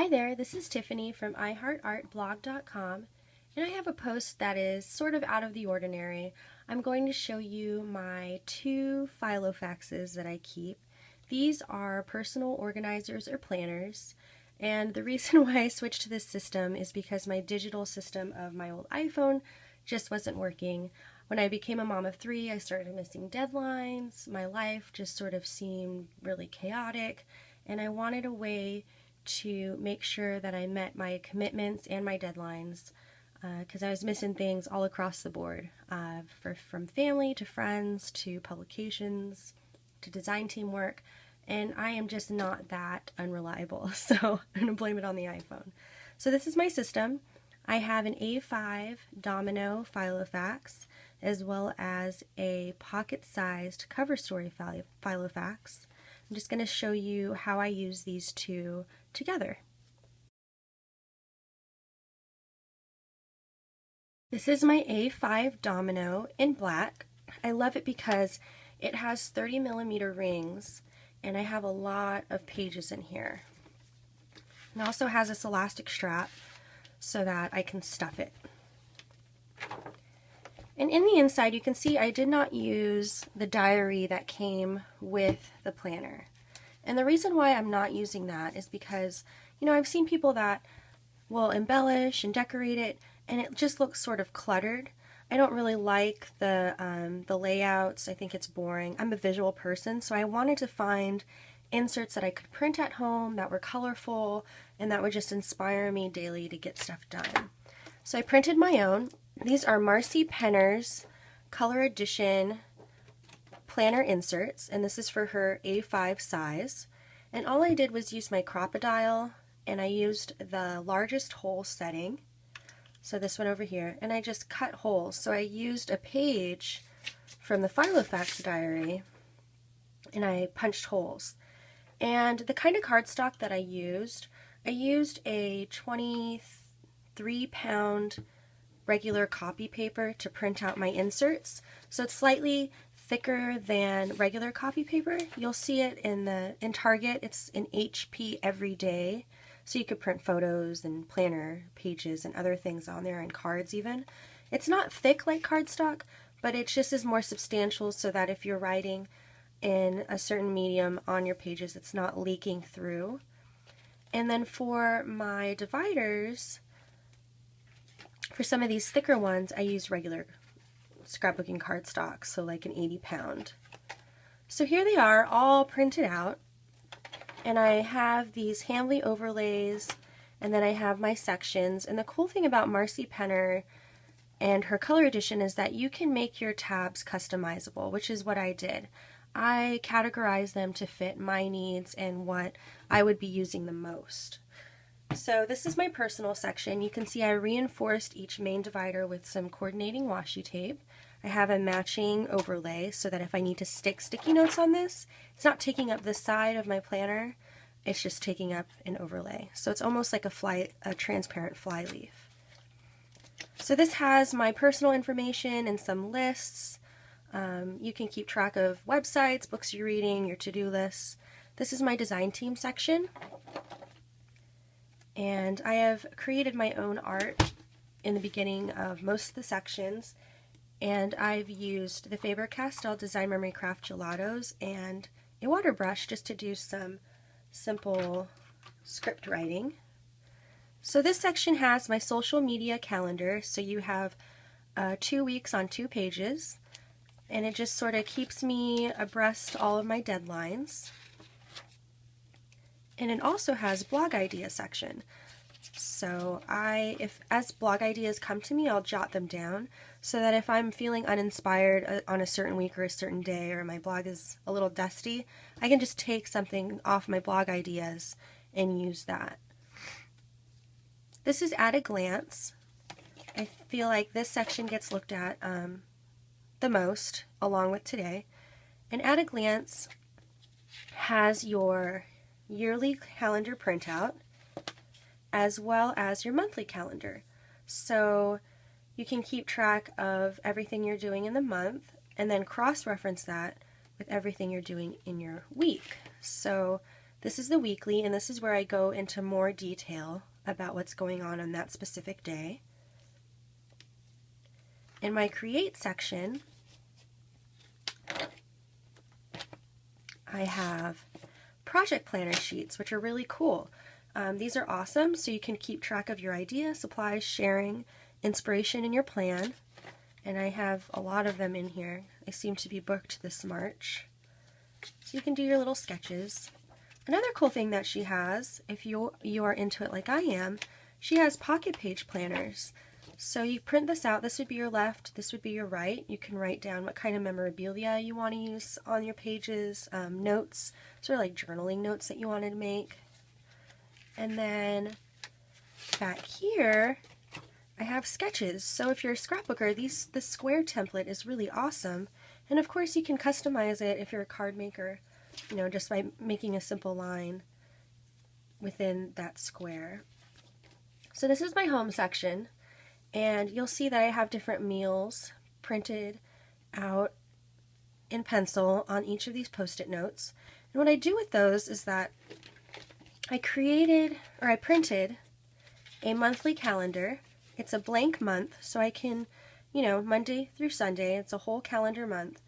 Hi there, this is Tiffany from iHeartArtBlog.com, and I have a post that is sort of out of the ordinary. I'm going to show you my 2 Filofaxes that I keep. These are personal organizers or planners, and the reason why I switched to this system is because my digital system of my old iPhone just wasn't working. When I became a mom of 3, I started missing deadlines. My life just sort of seemed really chaotic, and I wanted a way to make sure that I met my commitments and my deadlines because I was missing things all across the board, from family to friends to publications to design team work, and I am just not that unreliable, so I'm going to blame it on the iPhone. So this is my system. I have an A5 Domino Filofax as well as a pocket-sized Coverstory Filofax. I'm just going to show you how I use these two together. This is my A5 Domino in black. I love it because it has 30mm rings and I have a lot of pages in here. It also has this elastic strap so that I can stuff it. And in the inside you can see I did not use the diary that came with the planner. And the reason why I'm not using that is because, I've seen people that will embellish and decorate it and it just looks sort of cluttered. I don't really like the layouts. I think it's boring. I'm a visual person, so I wanted to find inserts that I could print at home that were colorful and that would just inspire me daily to get stuff done. So I printed my own. These are Marcy Penner's Color Edition planner inserts, and this is for her A5 size. And all I did was use my Crop-A-Dile, and I used the largest hole setting, so this one over here, and I just cut holes. So I used a page from the Filofax diary and I punched holes. And the kind of cardstock that I used a 23-pound regular copy paper to print out my inserts. So it's slightly thicker than regular copy paper. You'll see it in Target. It's in HP Everyday. So you could print photos and planner pages and other things on there, and cards even. It's not thick like cardstock, but it just is more substantial so that if you're writing in a certain medium on your pages, it's not leaking through. And then for my dividers, for some of these thicker ones, I use regular scrapbooking cardstock, so like an 80-pound. So here they are, all printed out, and I have these Hamley overlays, and then I have my sections. And the cool thing about Marcy Penner and her Color Edition is that you can make your tabs customizable, which is what I did. I categorized them to fit my needs and what I would be using the most. So this is my personal section. You can see I reinforced each main divider with some coordinating washi tape. I have a matching overlay so that if I need to stick sticky notes on this, it's not taking up the side of my planner, it's just taking up an overlay. So it's almost like a transparent fly leaf. So this has my personal information and some lists. You can keep track of websites, books you're reading, your to-do lists. This is my design team section. And I have created my own art in the beginning of most of the sections, and I've used the Faber-Castell Design Memory Craft gelatos and a water brush just to do some simple script writing. So this section has my social media calendar, so you have 2 weeks on 2 pages, and it just sort of keeps me abreast all of my deadlines. And it also has blog idea section. So as blog ideas come to me, I'll jot them down so that if I'm feeling uninspired on a certain week or a certain day, or my blog is a little dusty, I can just take something off my blog ideas and use that. This is At a Glance. I feel like this section gets looked at the most, along with today. And At a Glance has your yearly calendar printout as well as your monthly calendar. So you can keep track of everything you're doing in the month and then cross-reference that with everything you're doing in your week. So This is the weekly, and this is where I go into more detail about what's going on that specific day. In my create section, I have project planner sheets, which are really cool. These are awesome, so you can keep track of your ideas, supplies, sharing, inspiration in your plan. And I have a lot of them in here. I seem to be booked this March. So you can do your little sketches. Another cool thing that she has, if you are into it like I am, she has pocket page planners. So you print this out. This would be your left, this would be your right. You can write down what kind of memorabilia you want to use on your pages, notes, sort of like journaling notes that you wanted to make. And then back here, I have sketches. So if you're a scrapbooker, this square template is really awesome. And of course you can customize it if you're a card maker, you know, just by making a simple line within that square. So this is my home section. And you'll see that I have different meals printed out in pencil on each of these Post-it notes. And what I do with those is that I printed a monthly calendar. It's a blank month, so I can, you know, Monday through Sunday, it's a whole calendar month,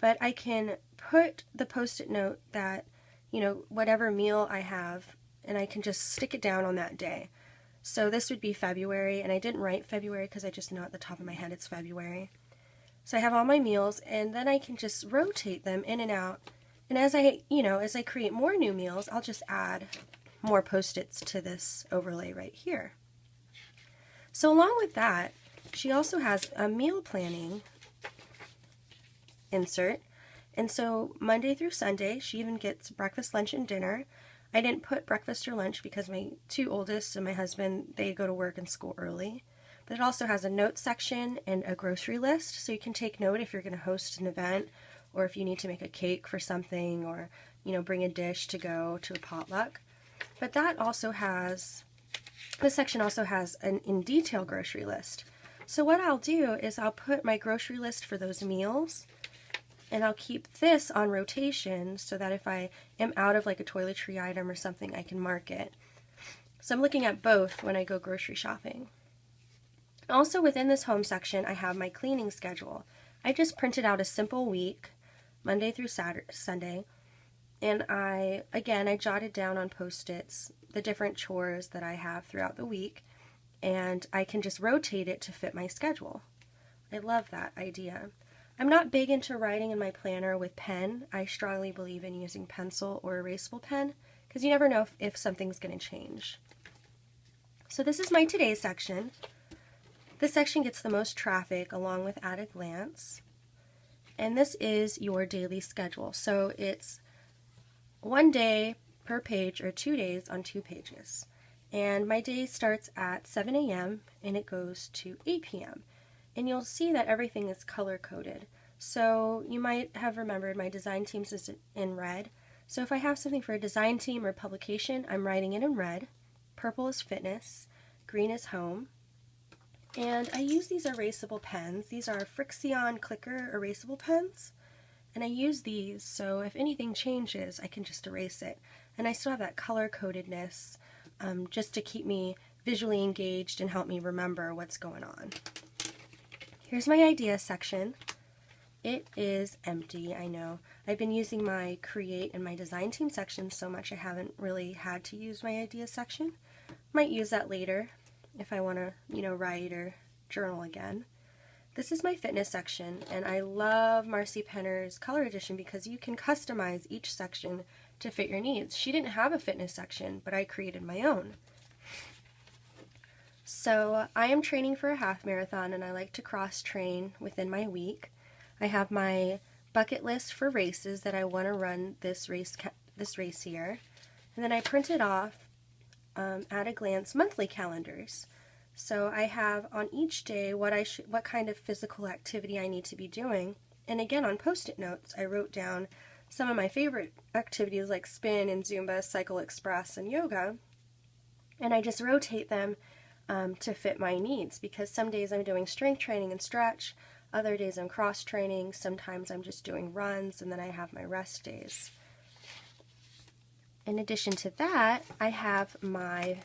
but I can put the Post-it note that, you know, whatever meal I have, and I can just stick it down on that day. So this would be February, and I didn't write February because I just know at the top of my head it's February. So I have all my meals, and then I can just rotate them in and out. And as I create more new meals, I'll just add more Post-its to this overlay right here. So along with that, she also has a meal planning insert. And so Monday through Sunday, she even gets breakfast, lunch, and dinner. I didn't put breakfast or lunch because my two oldest and my husband, they go to work and school early. But it also has a notes section and a grocery list, so you can take note if you're going to host an event or if you need to make a cake for something or, you know, bring a dish to go to a potluck. But this section also has an in detail grocery list. So what I'll do is I'll put my grocery list for those meals, and I'll keep this on rotation so that if I am out of like a toiletry item or something, I can mark it. So I'm looking at both when I go grocery shopping. Also within this home section, I have my cleaning schedule. I just printed out a simple week, Monday through Sunday, and I jotted down on Post-its the different chores that I have throughout the week, and I can just rotate it to fit my schedule. I love that idea. I'm not big into writing in my planner with pen. I strongly believe in using pencil or erasable pen because you never know if something's going to change. So this is my today section. This section gets the most traffic along with at a glance. And this is your daily schedule. So it's one day per page or 2 days on 2 pages. And my day starts at 7 a.m. and it goes to 8 p.m. And you'll see that everything is color-coded. So you might have remembered my design teams is in red. So if I have something for a design team or publication, I'm writing it in red. Purple is fitness, green is home. And I use these erasable pens. These are Frixion clicker erasable pens. And I use these so if anything changes, I can just erase it. And I still have that color-codedness just to keep me visually engaged and help me remember what's going on. Here's my idea section. It is empty, I know. I've been using my create and my design team section so much I haven't really had to use my idea section. Might use that later if I want to, you know, write or journal again. This is my fitness section, and I love Marcy Penner's color edition because you can customize each section to fit your needs. She didn't have a fitness section, but I created my own. So I am training for a half marathon, and I like to cross train within my week. I have my bucket list for races that I want to run this race year, and then I printed off at a glance monthly calendars. So I have on each day what kind of physical activity I need to be doing, and again on Post-it notes I wrote down some of my favorite activities like spin and Zumba, Cycle Express, and yoga, and I just rotate them to fit my needs, because some days I'm doing strength training and stretch, other days I'm cross training, sometimes I'm just doing runs, and then I have my rest days. In addition to that, I have my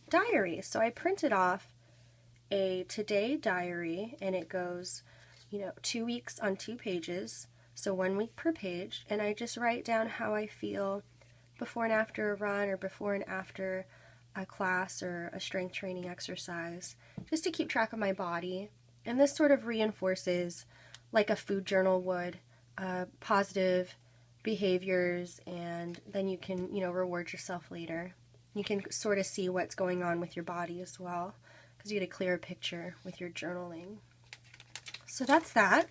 diary. So I printed off a today diary, and it goes, 2 weeks on 2 pages, so 1 week per page, and I just write down how I feel before and after a run or before and after a class or a strength training exercise, just to keep track of my body. And this sort of reinforces, like a food journal would, positive behaviors, and then you can, reward yourself later. You can sort of see what's going on with your body as well, because you get a clearer picture with your journaling. So that's that.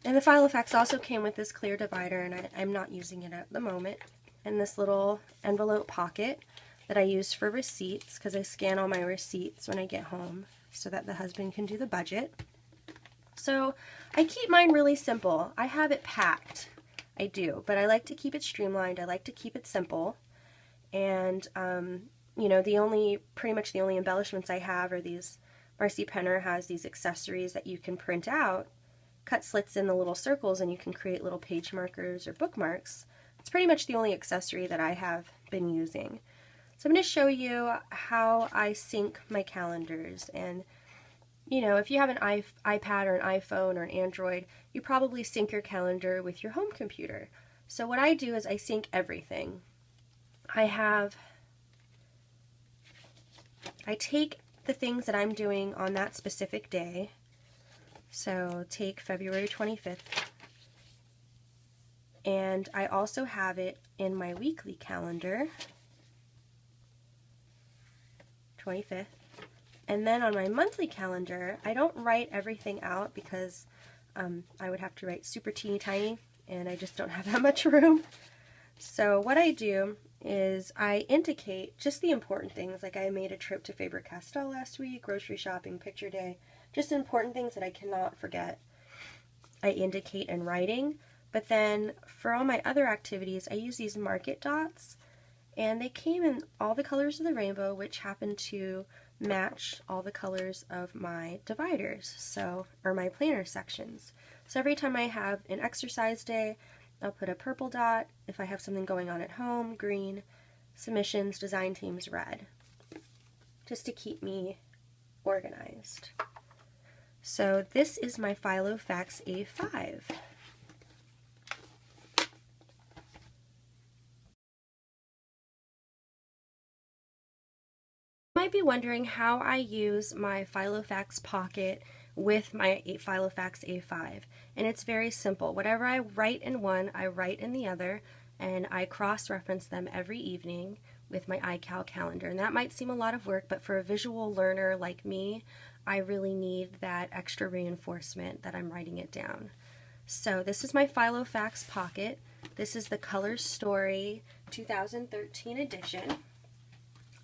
And the Filofax also came with this clear divider, and I'm not using it at the moment, and this little envelope pocket that I use for receipts, because I scan all my receipts when I get home so that the husband can do the budget. So I keep mine really simple. I have it packed, I do, but I like to keep it streamlined. I like to keep it simple. And, pretty much the only embellishments I have are these. Marcy Penner has these accessories that you can print out, cut slits in the little circles, and you can create little page markers or bookmarks. It's pretty much the only accessory that I have been using. So I'm going to show you how I sync my calendars. And, if you have an iPad or an iPhone or an Android, you probably sync your calendar with your home computer. So what I do is I sync everything. I take the things that I'm doing on that specific day. So take February 25th. And I also have it in my weekly calendar, 25th. And then on my monthly calendar, I don't write everything out because I would have to write super teeny tiny, and I just don't have that much room. So what I do is I indicate just the important things, like I made a trip to Faber-Castell last week, grocery shopping, picture day, just important things that I cannot forget. I indicate in writing, but then for all my other activities, I use these market dots, and they came in all the colors of the rainbow, which happen to match all the colors of my dividers, or my planner sections. So every time I have an exercise day, I'll put a purple dot. If I have something going on at home, green. Submissions, design teams, red. Just to keep me organized. So this is my Filofax A5. You might be wondering how I use my Filofax Pocket with my Filofax A5, and it's very simple. Whatever I write in one, I write in the other, and I cross-reference them every evening with my iCal calendar. And that might seem a lot of work, but for a visual learner like me, I really need that extra reinforcement that I'm writing it down. So this is my Filofax Pocket. This is the Coverstory 2013 edition,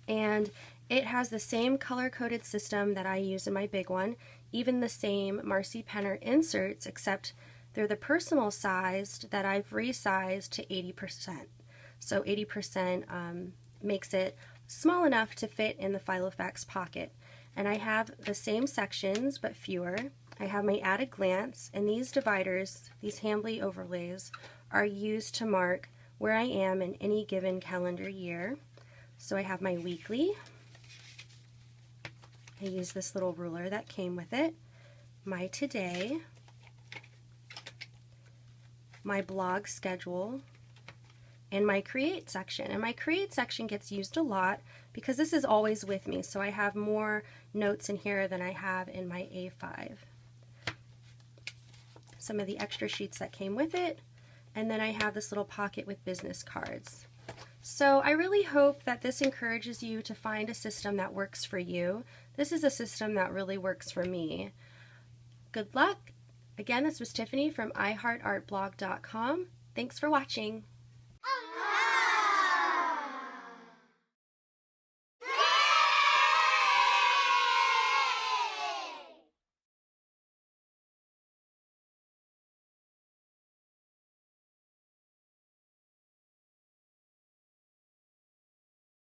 and it has the same color-coded system that I use in my big one, even the same Marcy Penner inserts, except they're the personal sized that I've resized to 80%. So 80% makes it small enough to fit in the Filofax Pocket. And I have the same sections, but fewer. I have my at a glance, and these dividers, these Handley overlays, are used to mark where I am in any given calendar year. So I have my weekly. I use this little ruler that came with it, my today, my blog schedule, and my create section. And my create section gets used a lot because this is always with me, so I have more notes in here than I have in my A5. Some of the extra sheets that came with it, and then I have this little pocket with business cards. So I really hope that this encourages you to find a system that works for you. This is a system that really works for me. Good luck. Again, this was Tiffany from iHeartArtBlog.com. Thanks for watching.